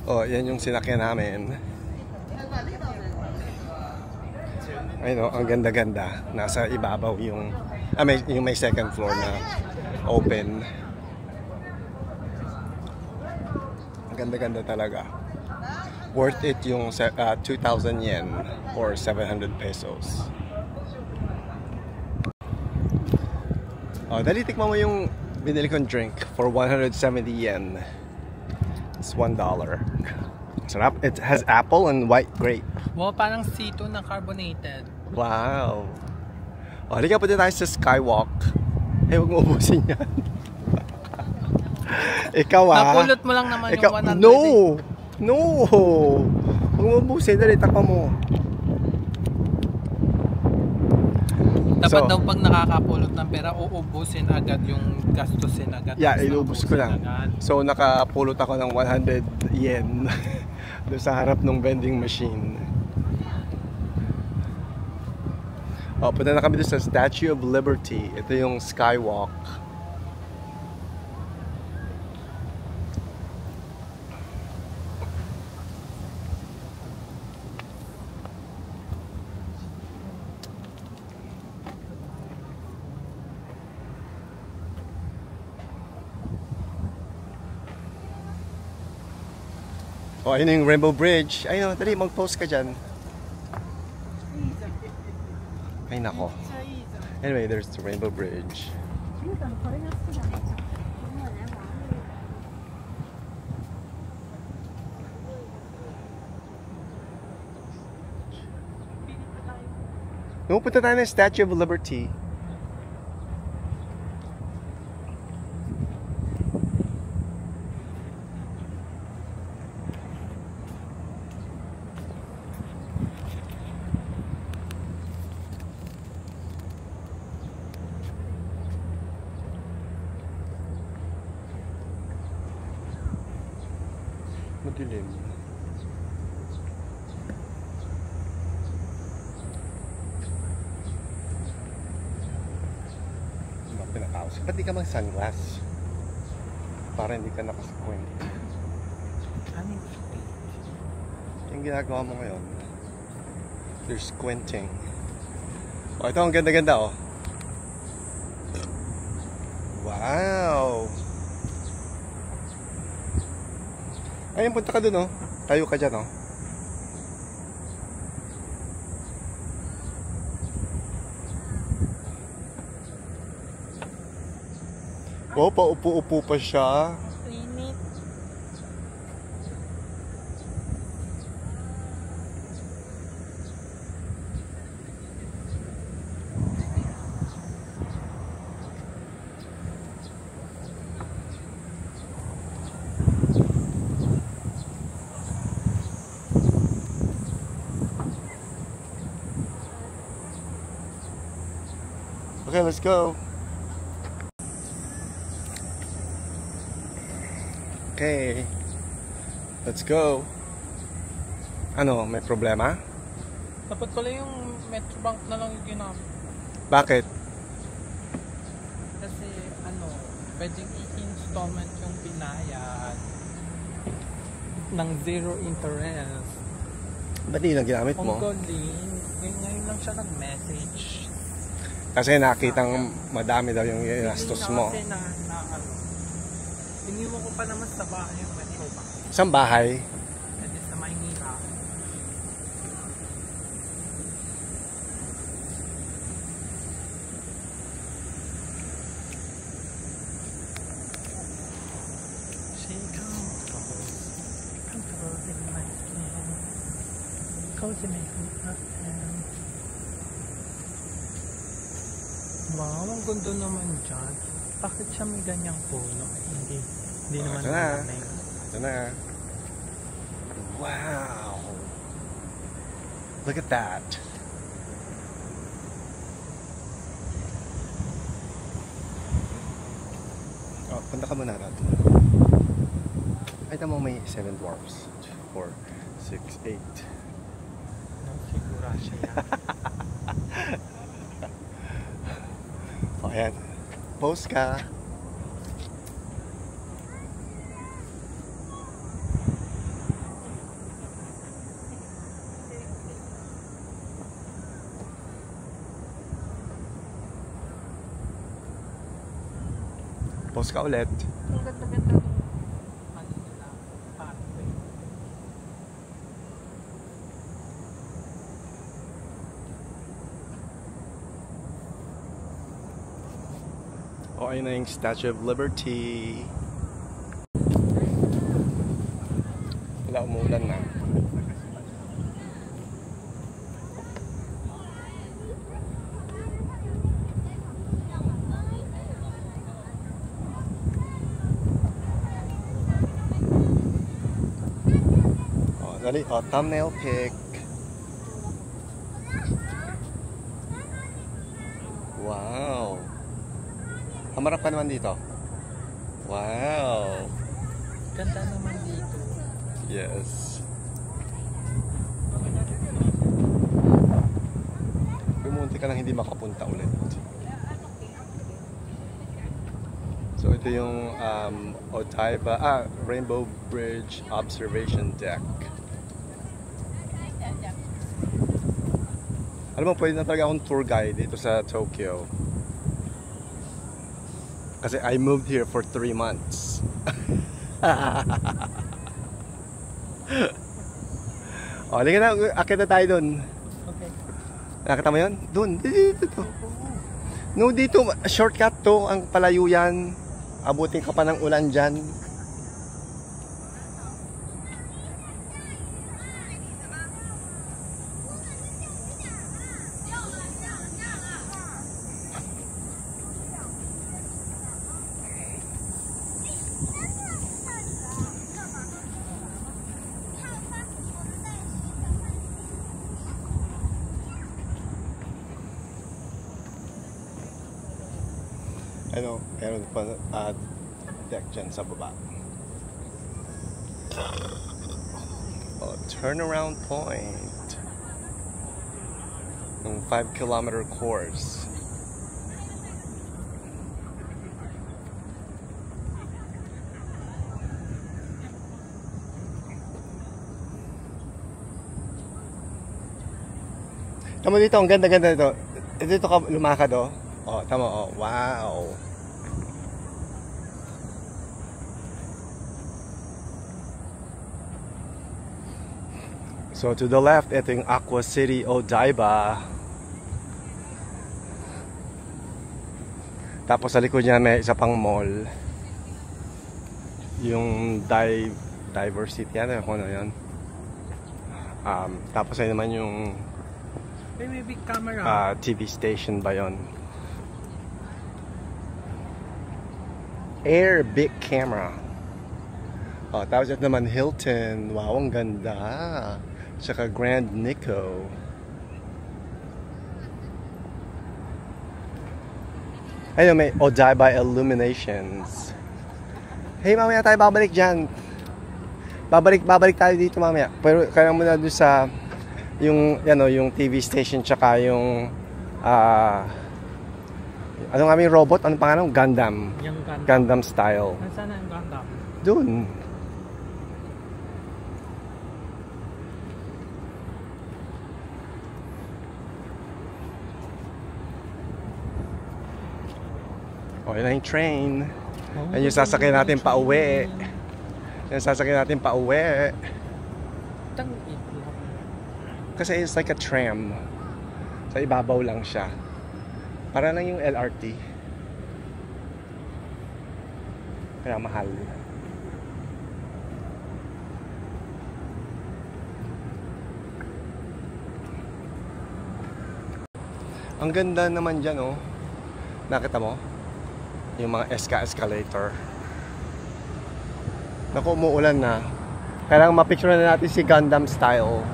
Oh, yan yung sinakyan namin. Ayun, ang ganda-ganda. Nasa ibabaw yung may second floor na open. Ang ganda-ganda talaga. Worth it yung 2,000 yen or 700 pesos. Oh, dali tikman mo yung binili kong drink for 170 yen. It's $1. Sarap. It has apple and white grape. Wow, parang C2 na carbonated. Wow. Oh, halika pa din tayo sa Skywalk. Hey, huwag mo ubusin yan. Ikaw napulot mo lang naman yung 100. No! No! Huwag mo ubusin. Dali, takpa mo. Dapat daw pag nakakapulot ng pera, uubusin agad yung gastusin agad. Yeah, inubos ko lang. Agad. So, nakapulot ako ng 100 yen doon sa harap ng vending machine. Oh, punta na kami doon sa Statue of Liberty. Ito yung Skywalk. Oh, ayun yung Rainbow Bridge. Ayun, dali, mag-post ka dyan. Ay, nako. Anyway, there's the Rainbow Bridge. No, punta tayo ng Statue of Liberty. Madilim. Pinakaos. Ba't di ka mag-sunglass? Para hindi ka nakasquint. Anong squint? Yung ginagawa mo ngayon. You're squinting. Oh, ito ang ganda-ganda, oh. Wow! Ayun, punta ka dun, oh. Tayo ka dyan, oh. Oh, paupo-upo pa siya. Init. Okay, let's go. Okay. Let's go. Ano, may problema? Dapat pala yung Metrobank na lang yung ginamit. Bakit? Kasi pwedeng i-installment yung binayad ng zero interest. Ba't di na ginamit mo? Ngayon lang siya nag-message. Kasi nakitang madami daw yung inastos mo. Kasi iniwan ko pa naman sa bahay yung Metrobank. Saan bahay? Kasi sa Maynila. Comfortable in my skin. Cozy makeup and wow, ang ganda naman dyan. Bakit siya may ganyang puno? Hindi naman malamig. Ito na. Wow! Look at that. Oh, punta ka muna natin. Ay, tamo may 7 dwarfs. 4, 6, 8. Sigura siya. O, ayan. Post ka. Post ka ulit. Ang ganda-ganda nung ano nila, pathway. O, ayun na yung Statue of Liberty. Wala, umuulan na. O, dali. O, thumbnail pic. Wow. Hamarap ka naman dito. Wow. Ganda naman dito. Yes. Bumunti ka lang hindi makapunta ulit. So ito yung Odaiba, Rainbow Bridge Observation Deck. Alam mo, pwede na talaga akong tour guide dito sa Tokyo. Kasi I moved here for 3 months. O, halika na, akit na tayo dun. Okay. Nakita mo yun? Dun, dito. No, dito, shortcut to, ang palayo yan. Abutin ka pa ng ulan dyan. Ano, meron pa deck dyan sa baba. Oh, turnaround point. Yung 5-kilometer course. Tama dito, ang ganda-ganda dito. Dito ka lumakad, oh. Oh, tama, oh. Wow. So to the left, ito yung Aqua City Odaiba. Tapos sa likod niya may isa pang mall. Yung Diversity, ano yun? Yun. Tapos ay naman yung May big camera. TV station ba yun? Air Big Camera. Oh, tapos ito naman Hilton. Wow, ang ganda. Tsaka Grand Nico. Ayun, may Odaiba Illuminations. Hey, mamaya tayo babalik dyan. Babalik tayo dito mamaya. Pero kaya muna doon sa yung, yung TV station tsaka yung ano nga may robot? Anong pangalan? Gundam. Yung Gundam. Gundam style. Nasaan ang Gundam? Doon. O, yun na yung train. Yan yung sasakyan natin pa uwi. Yan sasakyan natin pa uwi. Kasi it's like a tram. Sa ibabaw lang siya. Para lang yung LRT. Kaya mahal. Ang ganda naman dyan, oh. Nakita mo? Yung mga escalator. Naku, umuulan na. Kailangan mapicture na natin si Gundam style.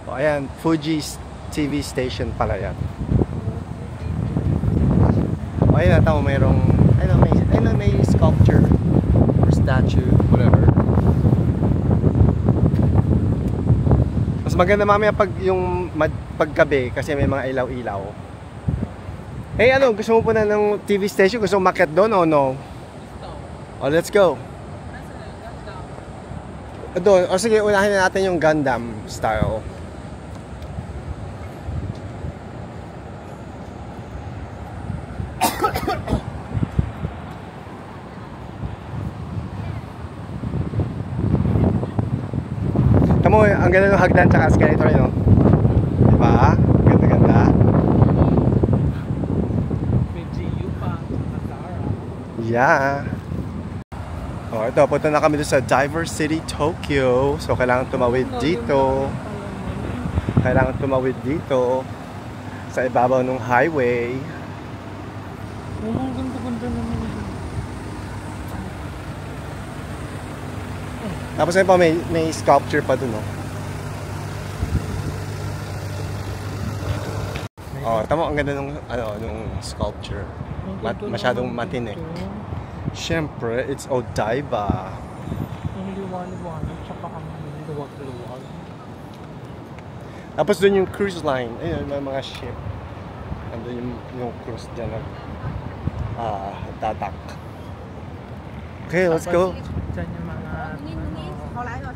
O, ayan, Fuji TV station pala yan. O, ayan na, tamo mayroong may sculpture or statue, whatever. Mas maganda mamaya pag yung paggabi kasi may mga ilaw-ilaw. Hey, ano, gusto mo po na ng TV station? Gusto mo makit doon o no? Oh, let's go. Doon. O sige, unahin na natin yung Gundam style. Tamo, ang ganda ng hagdan tsaka escalator yun, no? Diba? Ganda-ganda. May GU pa. Nakara. Yeah. Oh, ito, punta na kami doon sa Diver City, Tokyo. So, kailangan tumawid dito. Kailangan tumawid dito sa ibabaw ng highway. Oh, ang ganda-ganda naman. Tapos ayun pa, may sculpture pa doon, no? Oh, tama, ang ganda nung, nung sculpture. Masyadong matinik. Siyempre, it's Odaiba. Ang liwanag-liwanag, tsaka ang luwag-luwag. Tapos doon yung cruise line. Ayun, may mga ship. Andun yung cruise dyan. Tatak. Okay, let's go. Diyan yung mga...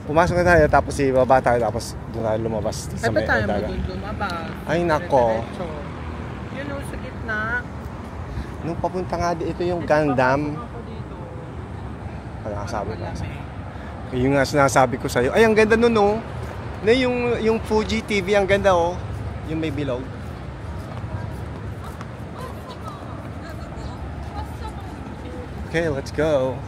Pumasok na tayo, tapos ibaba tayo, tapos doon tayo lumabas sa Ay, may ba't tayo mo Odaiba. dun lumabas? Ay, nako. Diretso. Yun o, sa gitna. Nung papunta nga ito yung Gundam. Ako dito. Ano sabi ko? Malamig. Yung nga sinasabi ko sa'yo. Ay, ang ganda nun, no? Na yung Fuji TV, ang ganda, oh. Yung may bilog. Okay, let's go.